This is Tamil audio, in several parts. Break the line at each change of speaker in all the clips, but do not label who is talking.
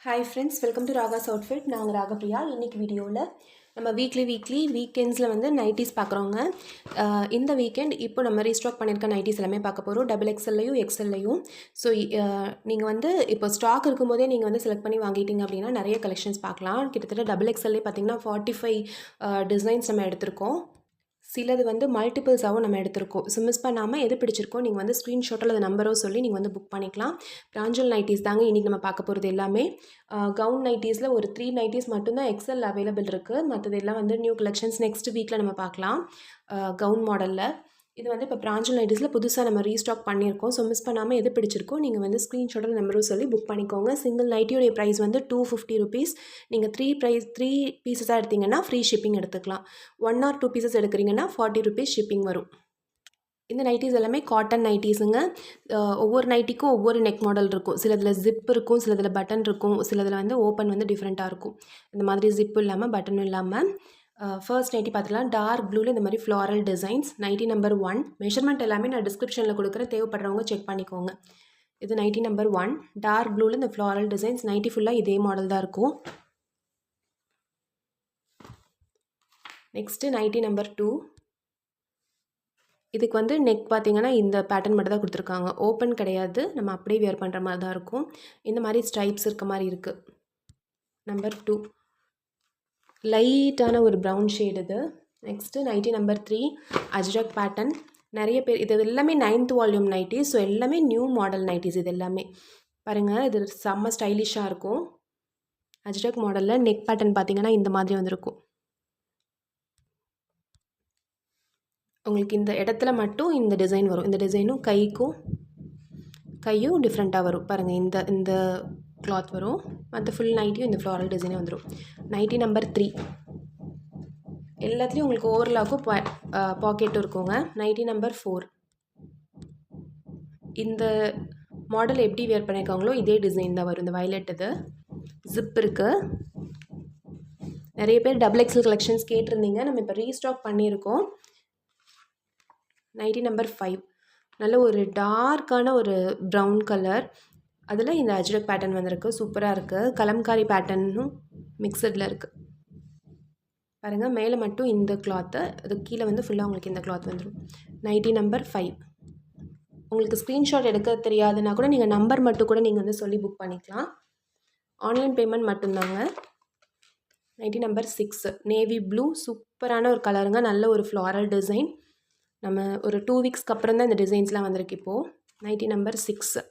Hi friends, welcome to Raga's outfit. நாங்கள் ராகப்ரியா. இன்றைக்கி வீடியோவில் நம்ம வீக்கெண்ட்ஸில் வந்து நைட்டிஸ் பார்க்குறோங்க. இந்த வீக்கெண்ட் இப்போ நம்ம ரீஸ்டாக் பண்ணியிருக்க நைட்டிஸ் எல்லாமே பார்க்க போகிறோம். XXLலையும் எக்ஸ்எல்லையும். ஸோ நீங்கள் வந்து இப்போ ஸ்டாக் இருக்கும்போதே நீங்கள் வந்து செலக்ட் பண்ணி வாங்கிட்டீங்க அப்படின்னா நிறைய கலெக்ஷன்ஸ் பார்க்கலாம். கிட்டத்தட்ட XXLலே பார்த்தீங்கன்னா 45 டிசைன்ஸ் நம்ம எடுத்திருக்கோம். சிலது வந்து மல்டிபிள்ஸாகவும் நம்ம எடுத்திருக்கோம். ஸோ மிஸ் பண்ணாமல் எது பிடிச்சிருக்கோ நீங்கள் வந்து ஸ்க்ரீன்ஷாட்டில் அது நம்பரோ சொல்லி நீங்கள் வந்து புக் பண்ணிக்கலாம். பிராஞ்சல் நைட்டிஸ் தாங்க இன்றைக்கி நம்ம பார்க்க போகிறது எல்லாமே. கவுன் நைட்டிஸில் ஒரு 3 நைட்டிஸ் மட்டும்தான் எக்ஸ்எல் அவைலபிள் இருக்குது. மற்றது எல்லாம் வந்து நியூ கலெக்ஷன்ஸ் நெக்ஸ்ட் வீக்கில் நம்ம பார்க்கலாம். கவுன் மாடலில் இது வந்து இப்போ பிராஞ்சல் நைட்டிஸில் புதுசாக நம்ம ரீஸ்டாக் பண்ணியிருக்கோம். ஸோ மிஸ் பண்ணாமல் எது பிடிச்சிருக்கோ நீங்கள் வந்து ஸ்க்ரீன்ஷாட்டில் நம்பரும் சொல்லி புக் பண்ணிக்கோங்க. சிங்கிள் நைட்டியோடைய ப்ரைஸ் வந்து 250 ருபீஸ். நீங்கள் 3 பீசஸாக எடுத்திங்கன்னா ஃப்ரீ ஷிப்பிங் எடுத்துக்கலாம். 1 or 2 பீசஸ் எடுக்கிறீங்கன்னா 40 ருபீஸ் ஷிப்பிங் வரும். இந்த நைட்டிஸ் எல்லாமே காட்டன் நைட்டிஸுங்க. ஒவ்வொரு நைட்டிக்கும் ஒவ்வொரு நெக் மாடல் இருக்கும். சிலதில் ஜிப் இருக்கும், சிலதில் பட்டன் இருக்கும், சிலதில் வந்து ஓப்பன் வந்து டிஃப்ரெண்ட்டாக இருக்கும். இந்த மாதிரி ஜிப்பும் இல்லாமல் பட்டனும் இல்லாமல். ஃபர்ஸ்ட் நைட்டி பார்த்துக்கலாம். டார்க் ப்ளூவில் இந்த மாதிரி floral designs. Nightie number 1. Measurement எல்லாமே நான் டிஸ்கிரிப்ஷனில் கொடுக்குறேன், தேவைப்படுறவங்க செக் பண்ணிக்கோங்க. இது நைட்டி நம்பர் 1. டார்க் ப்ளூவில் இந்த ஃப்ளாரல் டிசைன்ஸ். நைட்டி ஃபுல்லாக இதே மாடல் தான் இருக்கும். Next nighty number 2. இதுக்கு வந்து நெக் பார்த்திங்கன்னா இந்த பேட்டர்ன் மட்டும் தான் கொடுத்துருக்காங்க. ஓப்பன் கிடையாது, நம்ம அப்படியே வியர் பண்ணுற மாதிரி தான் இருக்கும். இந்த மாதிரி ஸ்ட்ரைப்ஸ் இருக்க மாதிரி இருக்குது. நம்பர் 2 லைட்டான ஒரு ப்ரௌன் ஷேட் இது. Next nighty number 3 Ajrakh pattern. நிறைய பேர் இது எல்லாமே 9th வால்யூம் நைட்டிஸ். ஸோ எல்லாமே நியூ மாடல் நைட்டிஸ். இது எல்லாமே பாருங்கள், இது செம்ம ஸ்டைலிஷாக இருக்கும். அஜ்ரக் மாடலில் நெக் பேட்டர்ன் பார்த்திங்கன்னா இந்த மாதிரி வந்திருக்கும். உங்களுக்கு இந்த இடத்துல மட்டும் இந்த டிசைன் வரும். இந்த டிசைனும் கையும் டிஃப்ரெண்ட்டாக வரும். பாருங்கள், இந்த கிளாத் வரும். மற்ற ஃபுல் நைட்டியும் இந்த ஃப்ளாரல் டிசைனே வந்துடும். நைட்டி நம்பர் 3 எல்லாத்துலேயும் உங்களுக்கு ஓவர்லாக்கும் பாக்கெட்டும் இருக்குங்க. நைட்டி நம்பர் 4 இந்த மாடல் எப்படி வேர் பண்ணியிருக்காங்களோ இதே டிசைன் தான் வரும். இந்த வயலட் இது ஜிப் இருக்குது. நிறைய பேர் XXL கலெக்ஷன்ஸ் கேட்டிருந்தீங்க, நம்ம இப்போ ரீஸ்டாக் பண்ணியிருக்கோம். நைட்டி நம்பர் 5 நல்ல ஒரு டார்க்கான ஒரு ப்ரௌன் கலர். அதில் இந்த அஜ்ரக் பேட்டர்ன் வந்திருக்கு. சூப்பராக இருக்குது. கலம்காரி பேட்டர்னும் மிக்சடில் இருக்குது. பாருங்கள், மேலே மட்டும் இந்த கிளாத்து, அது கீழே வந்து ஃபுல்லாக உங்களுக்கு இந்த கிளாத் வந்துடும். Nightie number 5. உங்களுக்கு ஸ்க்ரீன்ஷாட் எடுக்க தெரியாதுன்னா கூட நீங்கள் நம்பர் மட்டும் கூட நீங்கள் வந்து சொல்லி புக் பண்ணிக்கலாம். ஆன்லைன் பேமெண்ட் மட்டும்தாங்க. Nightie number 6 navy blue. சூப்பரான ஒரு கலருங்க. நல்ல ஒரு ஃப்ளாரல் டிசைன். நம்ம ஒரு 2 வீக்ஸ்க்கு அப்புறம் தான் இந்த டிசைன்ஸ்லாம் வந்திருக்கு இப்போது. Nightie number 6.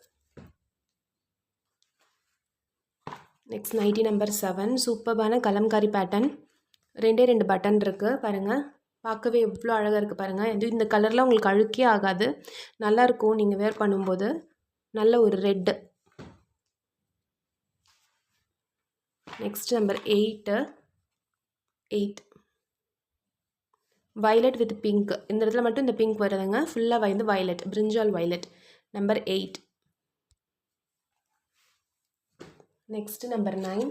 Next nighty number 7 சூப்பரான கலம்காரி பேட்டர்ன். 2 பட்டன் இருக்குது. பாருங்கள், பார்க்கவே எவ்வளோ அழகாக இருக்குது பாருங்கள். இந்த கலரில் உங்களுக்கு அழுக்கே ஆகாது, நல்லாயிருக்கும் நீங்கள் வேர் பண்ணும்போது. நல்ல ஒரு red. Next number 8 violet with pink. இந்த இடத்துல மட்டும் இந்த பிங்க் வருதுங்க. ஃபுல்லாக வந்து violet, brinjal violet. Number 8. Next number 9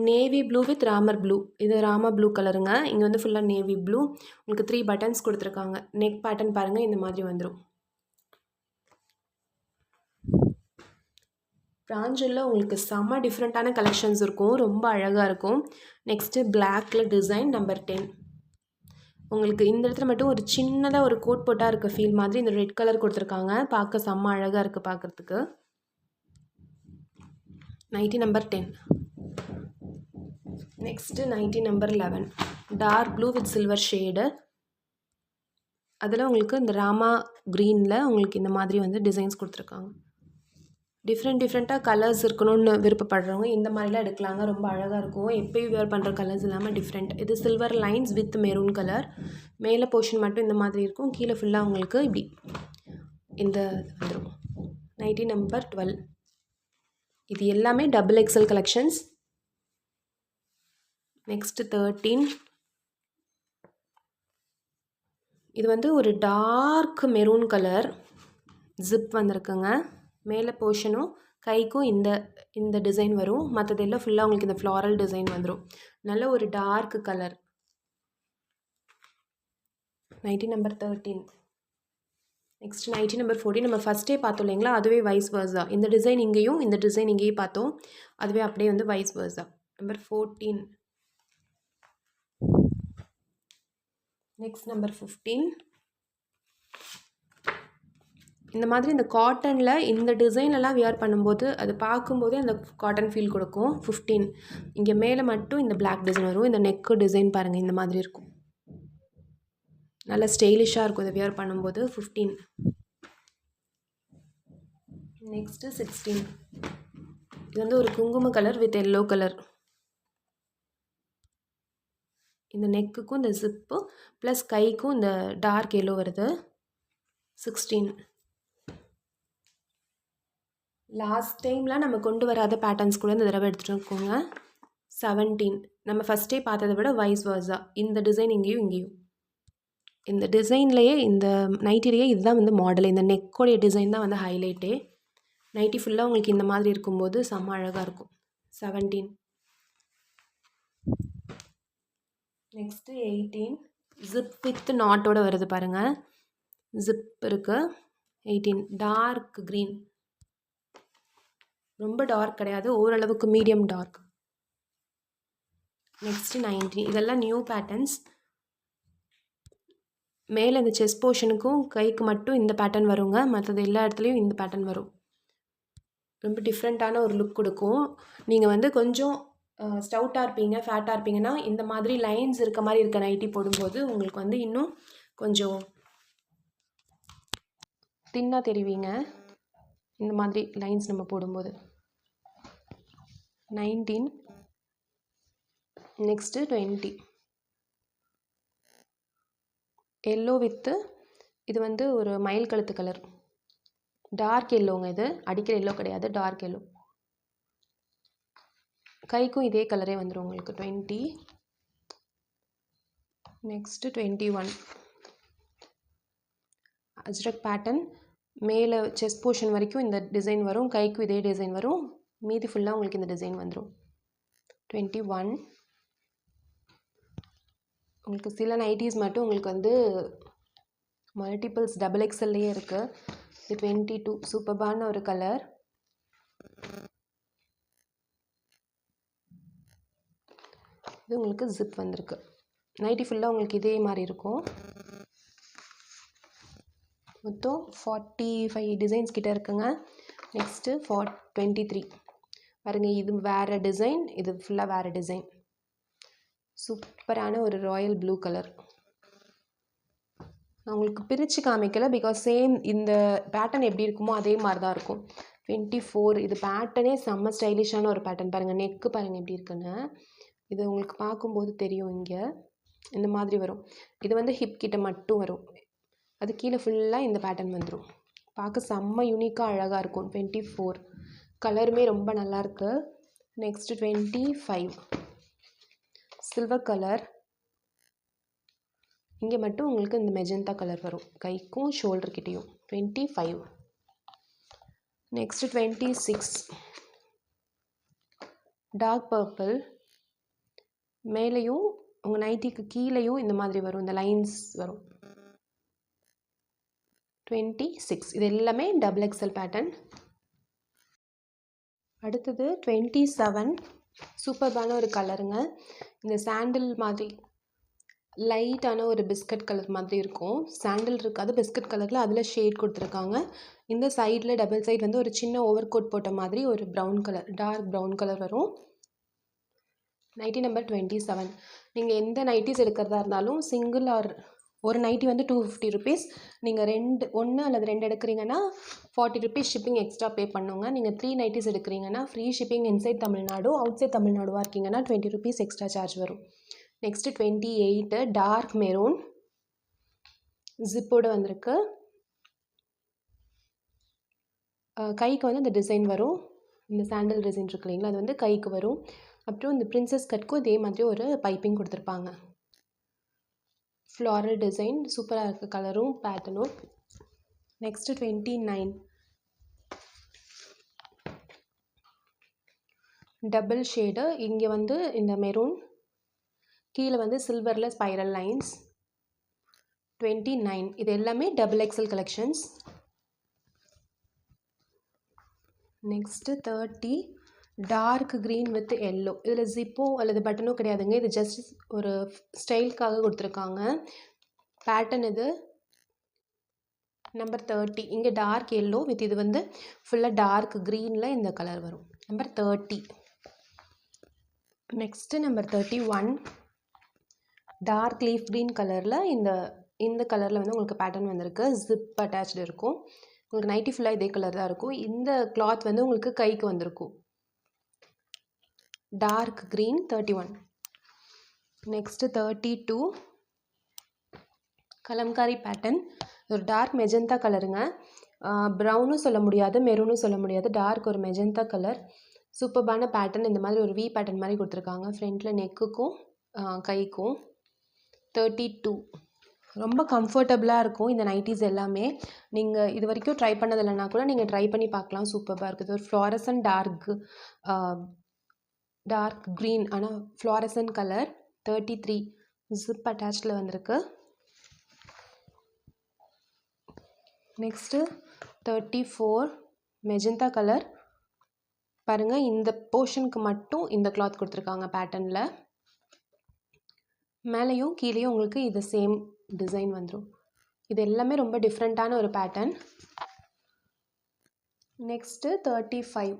navy blue with Ramar blue. இது ராமா ப்ளூ கலருங்க. இங்கே வந்து ஃபுல்லாக நேவி ப்ளூ. உங்களுக்கு 3 பட்டன்ஸ் கொடுத்துருக்காங்க. நெக் பேட்டர்ன் பாருங்கள், இந்த மாதிரி வந்துடும். பிராஞ்சலில் உங்களுக்கு செம்ம டிஃப்ரெண்ட்டான கலெக்ஷன்ஸ் இருக்கும், ரொம்ப அழகாக இருக்கும். நெக்ஸ்ட்டு பிளாக்கில் டிசைன் நம்பர் 10. உங்களுக்கு இந்த இடத்துல மட்டும் ஒரு சின்னதாக ஒரு கோட் போட்டால் இருக்க ஃபீல் மாதிரி இந்த ரெட் கலர் கொடுத்துருக்காங்க. பார்க்க செம்ம அழகாக இருக்குது பார்க்குறதுக்கு. Nighty number 10. Next nighty number 11 dark blue with silver shade. அதில் உங்களுக்கு இந்த ராமா க்ரீனில் உங்களுக்கு இந்த மாதிரி வந்து டிசைன்ஸ் கொடுத்துருக்காங்க. டிஃப்ரெண்ட்டாக கலர்ஸ் இருக்கணும்னு விருப்பப்படுறவங்க இந்த மாதிரிலாம் எடுக்கலாங்க. ரொம்ப அழகாக இருக்கும். எப்போயும் வேர் பண்ணுற கலர்ஸ் இல்லாமல் டிஃப்ரெண்ட். இது silver lines with maroon colour. மேலே போர்ஷன் மட்டும் இந்த மாதிரி இருக்கும், கீழே ஃபுல்லாக உங்களுக்கு இப்படி இந்த வந்துடும். Nightie number 12. இது எல்லாமே XXL கலெக்ஷன்ஸ். நெக்ஸ்ட்டு 13 இது வந்து ஒரு டார்க் மெரூன் கலர். ஜிப் வந்திருக்குங்க. மேலே போர்ஷனும் கைக்கும் இந்த டிசைன் வரும். மற்றதெல்லாம் ஃபுல்லாக உங்களுக்கு இந்த ஃப்ளாரல் டிசைன் வந்துடும். நல்ல ஒரு dark colour. Nighty number 13. Next nighty number 14 நம்ம ஃபஸ்ட்டே பார்த்தோம் இல்லைங்களா, அதுவே வைஸ் வர்ஸா. இந்த டிசைன் இங்கேயும் இந்த டிசைன் இங்கேயும் பார்த்தோம், அதுவே அப்படியே வந்து வைஸ் வர்ஸா. நம்பர் 14. Next number 15. இந்த மாதிரி இந்த காட்டனில் இந்த டிசைன்லாம் வியர் பண்ணும்போது அது பார்க்கும்போதே அந்த காட்டன் ஃபீல் கொடுக்கும். 15. இங்கே மேலே மட்டும் இந்த பிளாக் டிசைன் வரும். இந்த நெக்கு டிசைன் பாருங்கள், இந்த மாதிரி இருக்கும். நல்லா ஸ்டைலிஷாக இருக்கும் இதை வியர் பண்ணும்போது. 15. நெக்ஸ்ட்டு 16. இது வந்து ஒரு குங்கும கலர் வித் எல்லோ கலர். இந்த நெக்குக்கும் இந்த ஜிப்பு ப்ளஸ் கைக்கும் இந்த டார்க் எல்லோ வருது. 16. லாஸ்ட் டைம்லாம் நம்ம கொண்டு வராத பேட்டர்ன்ஸ் கூட இந்த தடவை எடுத்துகிட்டு இருக்கோங்க. 17. நம்ம ஃபஸ்ட்டே பார்த்ததை விட வைஸ் வர்ஸா. இந்த டிசைன் இங்கேயும் இங்கேயும் இந்த டிசைன்லேயே இந்த நைட்டிலேயே இதுதான் வந்து மாடல். இந்த நெக்கோடைய டிசைன் தான் வந்து ஹைலைட்டே. நைட்டி ஃபுல்லாக உங்களுக்கு இந்த மாதிரி இருக்கும்போது செம்ம அழகாக இருக்கும். 17. நெக்ஸ்ட்டு 18. ஜிப் வித் நாட்டோட வருது பாருங்கள். ஜிப் இருக்குது. 18. டார்க் க்ரீன், ரொம்ப டார்க் கிடையாது, ஓரளவுக்கு மீடியம் டார்க். நெக்ஸ்ட்டு 19. இதெல்லாம் நியூ பேட்டர்ன்ஸ். மேலே இந்த செஸ்ட் போர்ஷனுக்கும் கைக்கு மட்டும் இந்த பேட்டர்ன் வருங்க, மற்றது எல்லா இடத்துலையும் இந்த பேட்டர்ன் வரும். ரொம்ப டிஃப்ரெண்ட்டான ஒரு லுக் கொடுக்கும். நீங்கள் வந்து கொஞ்சம் ஸ்டவுட்டாக இருப்பீங்க, ஃபேட்டாக இருப்பீங்கன்னா இந்த மாதிரி லைன்ஸ் இருக்க மாதிரி இருக்க நைட்டி போடும்போது உங்களுக்கு வந்து இன்னும் கொஞ்சம் தின்னாக தெரிவிங்க, இந்த மாதிரி லைன்ஸ் நம்ம போடும்போது. 19. நெக்ஸ்ட்டு 20. எல்லோ வித்து இது வந்து ஒரு மயில் கழுத்து கலர், டார்க் எல்லோங்க. இது அடிக்கிற எல்லோ கிடையாது, டார்க் எல்லோ. கைக்கும் இதே கலரே வந்துடும் உங்களுக்கு. 20. நெக்ஸ்ட்டு 21. அஜ்ரக் பேட்டர்ன். மேலே செஸ்ட் போர்ஷன் வரைக்கும் இந்த டிசைன் வரும், கைக்கும் இதே டிசைன் வரும், மீதி ஃபுல்லாக உங்களுக்கு இந்த டிசைன் வந்துடும். 21. உங்களுக்கு சில நைட்டிஸ் மட்டும் உங்களுக்கு வந்து மல்டிபிள்ஸ் XXLயே இருக்குது. இது 22. சூப்பர்பான ஒரு கலர். இது உங்களுக்கு ஜிப் வந்திருக்கு. நைட்டி ஃபுல்லாக உங்களுக்கு இதே மாதிரி இருக்கும். மொத்தம் 45 டிசைன்ஸ் கிட்ட இருக்குங்க. நெக்ஸ்ட்டு 23. பாருங்கள், இது வேறு டிசைன், இது ஃபுல்லாக வேறு டிசைன். சூப்பரான ஒரு ராயல் ப்ளூ கலர். நான் உங்களுக்கு பிரித்து காமிக்கலை, பிகாஸ் சேம் இந்த பேட்டர்ன் எப்படி இருக்குமோ அதே மாதிரி தான் இருக்கும். 24. இது பேட்டர்னே செம்ம ஸ்டைலிஷான ஒரு பேட்டர்ன். பாருங்கள், நெக்கு பாருங்கள் எப்படி இருக்குன்னு. இது உங்களுக்கு பார்க்கும்போது தெரியும். இங்கே இந்த மாதிரி வரும். இது வந்து ஹிப் கிட்ட மட்டும் வரும், அது கீழே ஃபுல்லாக இந்த பேட்டர்ன் வந்துடும். பார்க்க செம்ம யூனிக்காக அழகாக இருக்கும். 24. கலருமே ரொம்ப நல்லாயிருக்கு. நெக்ஸ்ட்டு 25. Silver colour. இங்கே மட்டும் உங்களுக்கு இந்த மெஜந்தா கலர் வரும், கைக்கும் ஷோல்டர்கிட்டையும். 25. நெக்ஸ்ட்டு 26. Dark purple. மேலேயும் உங்கள் நைட்டிக்கு கீழேயும் இந்த மாதிரி வரும், இந்த லைன்ஸ் வரும். 26. இது எல்லாமே XXL பேட்டர்ன். அடுத்தது 27. சூப்பர்பான ஒரு கலருங்க. இந்த சாண்டில் மாதிரி லைட்டான ஒரு பிஸ்கட் கலர் மாதிரி இருக்கும். சாண்டில் இருக்காது, பிஸ்கட் கலரில் அதில் ஷேட் கொடுத்துருக்காங்க. இந்த சைடில் டபுள் சைடு வந்து ஒரு சின்ன ஓவர் கோட் போட்ட மாதிரி ஒரு brown colour, dark brown colour வரும். Nighty number 27. நீங்கள் எந்த நைட்டிஸ் எடுக்கிறதா இருந்தாலும் சிங்கிள் ஆர் ஒரு நைட்டி வந்து 250 ருபீஸ். நீங்கள் 1 அல்லது 2 எடுக்கிறீங்கன்னா 40 ருபீஸ் ஷிப்பிங் எக்ஸ்ட்ரா பே பண்ணுங்க. நீங்கள் 3 நைட்டிஸ் எடுக்கிறீங்கன்னா free shipping inside Tamil Nadu, outside தமிழ்நாடுவாக இருக்கீங்கன்னா 20 ருபீஸ் எக்ஸ்ட்ரா சார்ஜ் வரும். நெக்ஸ்ட்டு 28. டார்க் மெரூன், ஜிப்போடு வந்திருக்கு. கைக்கு வந்து இந்த டிசைன் வரும், இந்த சாண்டல் டிசைன் இருக்கு இல்லைங்களா, அது வந்து கைக்கு வரும். அப்புறம் இந்த பிரின்சஸ் கட்க்கும் இதே மாதிரி ஒரு பைப்பிங் கொடுத்துருப்பாங்க. ஃப்ளாரல் டிசைன் சூப்பராக இருக்குது, கலரும் பேட்டர்னும். நெக்ஸ்ட்டு 29. Double shade. இங்கே வந்து இந்த மெரூன், கீழே வந்து சில்வரில் ஸ்பைரல் லைன்ஸ். 29. இது எல்லாமே double XL collections. Next 30 dark green with yellow. இதில் ஜிப்போ அல்லது பட்டனோ கிடையாதுங்க. இது ஜஸ்ட் ஒரு ஸ்டைலுக்காக கொடுத்துருக்காங்க. பேட்டர்ன் இது நம்பர் 30. இங்கே டார்க் எல்லோ வித் இது வந்து ஃபுல்லாக டார்க் க்ரீனில் இந்த கலர் வரும். Number 30. Next number 31 dark leaf green கலரில் இந்த கலரில் வந்து உங்களுக்கு பேட்டர்ன் வந்திருக்கு. ஜிப் அட்டாச்டு இருக்கும். உங்களுக்கு நைட்டி ஃபுல்லாக இதே கலர் தான் இருக்கும். இந்த கிளாத் வந்து உங்களுக்கு கைக்கு வந்திருக்கும். Dark green 31. Next 32 Kalamkari pattern. ஒரு டார்க் மெஜந்தா கலருங்க. ப்ரௌனும் சொல்ல முடியாது, மெரூனும் சொல்ல முடியாது. டார்க் ஒரு மெஜந்தா கலர். சூப்பர்பான பேட்டர்ன். இந்த மாதிரி ஒரு வி பேட்டர்ன் மாதிரி கொடுத்துருக்காங்க ஃப்ரண்ட்டில் நெக்குக்கும் கைக்கும். 32 ரொம்ப கம்ஃபர்டபுளாக இருக்கும் இந்த நைட்டிஸ் எல்லாமே. நீங்கள் இது வரைக்கும் ட்ரை பண்ணதில்லைனா கூட நீங்கள் ட்ரை பண்ணி பார்க்கலாம். சூப்பராக இருக்குது. ஒரு ஃப்ளாரசன்ட் டார்க் க்ரீன் ஆனால் ஃப்ளாரசன்ட் கலர். 33 ஜிப் அட்டாச்சில் வந்திருக்கு. Next 34 magenta colour. பாருங்கள், இந்த போர்ஷனுக்கு மட்டும் இந்த கிளாத் கொடுத்துருக்காங்க பேட்டர்னில். மேலேயும் கீழேயும் உங்களுக்கு இது சேம் டிசைன் வந்துடும். இது எல்லாமே ரொம்ப டிஃப்ரெண்ட்டான ஒரு பேட்டர்ன். நெக்ஸ்ட்டு 35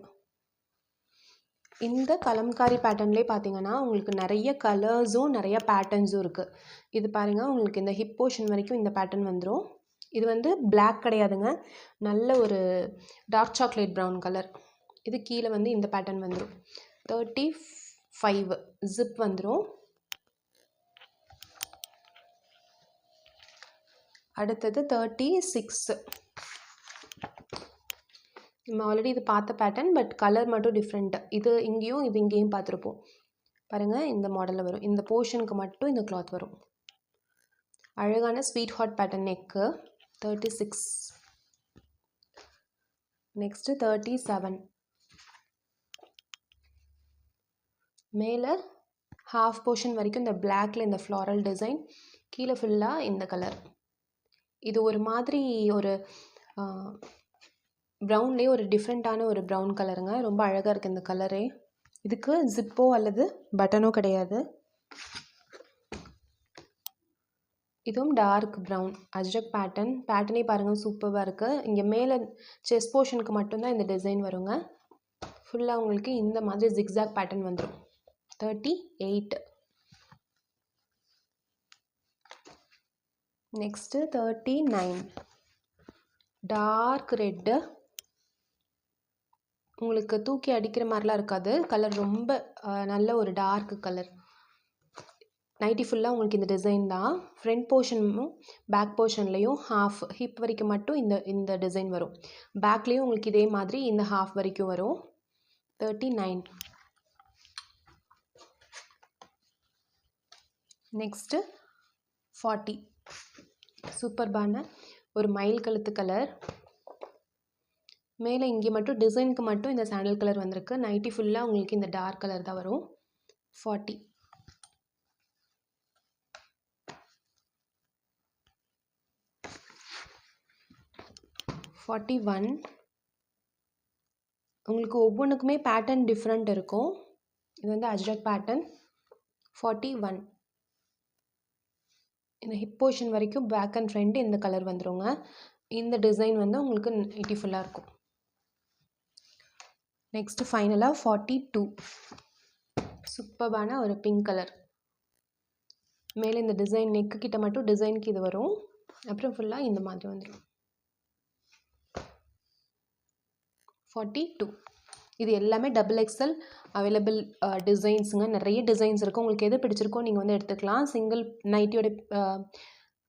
இந்த கலம்காரி பேட்டர்ன்லேயே பார்த்தீங்கன்னா உங்களுக்கு நிறைய கலர்ஸும் நிறைய பேட்டர்ன்ஸும் இருக்குது. இது பாருங்கள், உங்களுக்கு இந்த ஹிப் போர்ஷன் வரைக்கும் இந்த பேட்டர்ன் வந்துடும். இது வந்து பிளாக் கிடையாதுங்க, நல்ல ஒரு டார்க் சாக்லேட் ப்ரௌன் கலர். இது கீழே வந்து இந்த பேட்டர்ன் வந்துடும். 35 ஜிப் வந்துடும். அடுத்தது 36. நம்ம ஆல்ரெடி இது பார்த்த பேட்டர்ன், பட் கலர் மட்டும் டிஃப்ரெண்ட். இது இங்கேயும் பார்த்துருப்போம். பாருங்கள், இந்த மாடலில் வரும். இந்த போர்ஷனுக்கு மட்டும் இந்த கிளாத் வரும். அழகான sweet hot pattern neck. 36. Next 37 மேலே ஹாஃப் போர்ஷன் வரைக்கும் இந்த பிளாக்ல இந்த ஃப்ளாரல் டிசைன், கீழே ஃபுல்லாக இந்த கலர். இது ஒரு மாதிரி ஒரு ப்ரௌன்லேயே ஒரு டிஃப்ரெண்ட்டான ஒரு ப்ரௌன் கலருங்க. ரொம்ப அழகாக இருக்குது இந்த கலரே. இதுக்கு ஜிப்போ அல்லது பட்டனோ கிடையாது. இதுவும் டார்க் ப்ரௌன் அஜ்ரக் பேட்டர்னே பாருங்கள், சூப்பராக இருக்குது. இங்கே மேலே செஸ்ட் போர்ஷனுக்கு மட்டும்தான் இந்த டிசைன் வருங்க. ஃபுல்லாக உங்களுக்கு இந்த மாதிரி ஜிக்ஸாக் பேட்டர்ன் வந்துடும். 38. Next 39 dark red. உங்களுக்கு தூக்கி அடிக்கிற மாதிரிலாம் இருக்காது. கலர் ரொம்ப நல்ல ஒரு டார்க் கலர். நைட்டி ஃபுல்லாக உங்களுக்கு இந்த டிசைன் தான். ஃப்ரண்ட் போர்ஷனும் பேக் போர்ஷன்லேயும் ஹாஃப் ஹிப் வரைக்கும் மட்டும் இந்த டிசைன் வரும். பேக்லேயும் உங்களுக்கு இதே மாதிரி இந்த ஹாஃப் வரைக்கும் வரும். 39. நெக்ஸ்ட்டு 40 சூப்பர்பான ஒரு மயில் கழுத்து கலர். மேலே இங்கே மட்டும் டிசைனுக்கு மட்டும் இந்த சாண்டல் கலர் வந்திருக்கு. நைட்டி ஃபுல்லாக உங்களுக்கு இந்த டார்க் கலர் தான் வரும். 40. 41 உங்களுக்கு ஒவ்வொன்றுக்குமே பேட்டர்ன் டிஃப்ரெண்ட் இருக்கும். இது வந்து அஜ்ரக் பேட்டர்ன். 41 இந்த ஹிப் போர்ஷன் வரைக்கும் பேக் அண்ட் ஃப்ரண்ட் இந்த கலர் வந்துடுங்க. இந்த டிசைன் வந்து உங்களுக்கு நைட்டி ஃபுல்லாக இருக்கும். நெக்ஸ்ட்டு ஃபைனலாக 42 சூப்பர்பான ஒரு பிங்க் கலர். மேலே இந்த டிசைன் நெக்கு கிட்ட மட்டும் டிசைனுக்கு இது வரும். அப்புறம் ஃபுல்லாக இந்த மாதிரி வந்துடும். 42 இது எல்லாமே டபுள் எக்ஸல் அவைலபிள் டிசைன்ஸுங்க. நிறைய டிசைன்ஸ் இருக்குது. உங்களுக்கு எது பிடிச்சிருக்கோ நீங்கள் வந்து எடுத்துக்கலாம். சிங்கிள் நைட்டியோட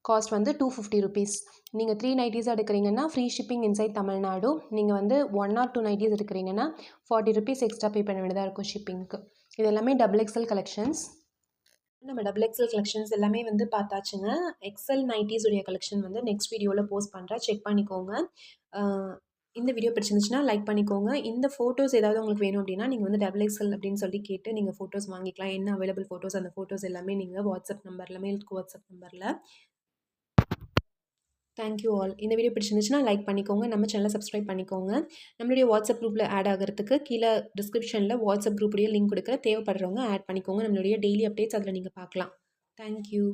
காஸ்ட் வந்து 250 ருபீஸ். நீங்கள் 3 நைட்டிஸாக எடுக்கிறீங்கன்னா ஃப்ரீ ஷிப்பிங் இன்சைட் தமிழ்நாடு. நீங்கள் வந்து 1 or 2 நைட்டிஸ் எடுக்கிறீங்கன்னா 40 ருபீஸ் எக்ஸ்ட்ரா பே பண்ண வேண்டியதாக இருக்கும் ஷிப்பிங்க்கு. இது எல்லாமே டபுள் எக்ஸல் கலெக்ஷன்ஸ். நம்ம டபுள் எக்ஸல் கலெக்ஷன்ஸ் எல்லாமே வந்து பார்த்தாச்சுங்க. எக்ஸல் நைட்டிஸுடைய கலெக்ஷன் வந்து நெக்ஸ்ட் வீடியோவில் போஸ்ட் பண்ணுறேன், செக் பண்ணிக்கோங்க. இந்த வீடியோ பிடிச்சிருந்துச்சுன்னா லைக் பண்ணிக்கோங்க. இந்த ஃபோட்டோஸ் ஏதாவது உங்களுக்கு வேணும் அப்படின்னா நீங்கள் வந்து டபுள் எக்ஸல் அப்படின்னு சொல்லி கேட்டு நீங்கள் ஃபோட்டோஸ் வாங்கிக்கலாம். என்ன அவைலபிள் ஃபோட்டோஸ் அந்த ஃபோட்டோஸ் எல்லாமே நீங்கள் வாட்ஸ்அப் நம்பரில் மெயிலுக்கு வாட்ஸ்அப் நம்பரில் தேங்க்யூ ஆல். இந்த வீடியோ பிடிச்சிருந்துச்சுன்னா லைக் பண்ணிக்கோங்க. நம்ம சேனலை சப்ஸ்கிரைப் பண்ணிக்கோங்க. நம்மளுடைய வாட்ஸ்அப் குரூப்பில் ஆட் ஆகிறதுக்கு கீழே டிஸ்கிரிப்ஷனில் வாட்ஸ்அப் குரூப்புடைய லிங்க் கொடுக்குறேன். தேவைப்படுறவங்க ஆட் பண்ணிக்கோங்க. நம்மளுடைய டெய்லி அப்டேட்ஸ் அதில் நீங்கள் பார்க்கலாம். தேங்க்யூ.